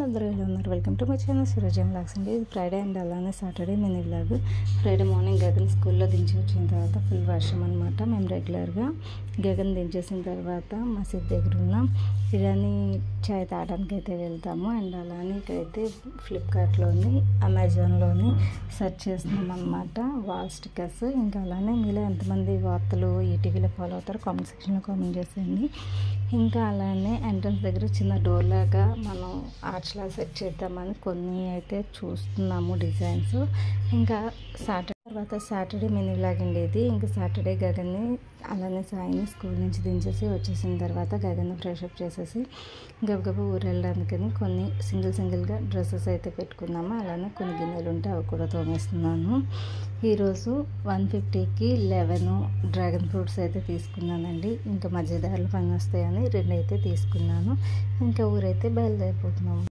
అందరూ ఎలా ఉన్నారు? Welcome to my channel Surajam vlogs అండి. ఇది ఫ్రైడే అండ్ అలానే Saturday mini vlog. Friday morning Gagan స్కూల్లో దించి వచ్చిన తర్వాత ఫుల్ వర్షం అనమాట. మేము రెగ్యులర్గా గగన్ దించేసిన తర్వాత మసీద్ దగ్గర ఉన్న ఇరానీ చాయ్ తాగడానికి అయితే వెళ్తాము. అండ్ అలానే ఇక్కడైతే ఫ్లిప్కార్ట్లోని అమెజాన్లోని సెర్చ్ చేస్తున్నాం అనమాట వాల్ స్టిక్కర్స్. ఇంకా అలానే మీలో ఎంతమంది వార్తలు ఈటీవీలో ఫాలో అవుతారో కామెంట్ సెక్షన్లో కామెంట్ చేసేయండి. ఇంకా అలానే ఎంట్రన్స్ దగ్గర చిన్న డోర్ లాగా మనం ఆర్చ్లా సెట్ చేద్దామని కొన్ని అయితే చూస్తున్నాము డిజైన్స్. ఇంకా సాటర్డే మినీ వ్లాగ్ అండి ఇది. ఇంకా సాటర్డే గగన్ని అలానే సాయిని స్కూల్ నుంచి దించేసి వచ్చేసిన తర్వాత గగన్ని ఫ్రెషప్ చేసేసి గబగబా ఊరు వెళ్ళడానికని కొన్ని సింగిల్గా డ్రెస్సెస్ అయితే పెట్టుకున్నాము. అలానే కొన్ని గిన్నెలు ఉంటే అవి కూడా తోమేస్తున్నాను. ఈరోజు 150కి 11 డ్రాగన్ ఫ్రూట్స్ అయితే తీసుకున్నానండి. ఇంకా మధ్యదారులు పని వస్తాయని 2 అయితే తీసుకున్నాను. ఇంకా ఊరైతే బయలుదేరిపోతున్నాము.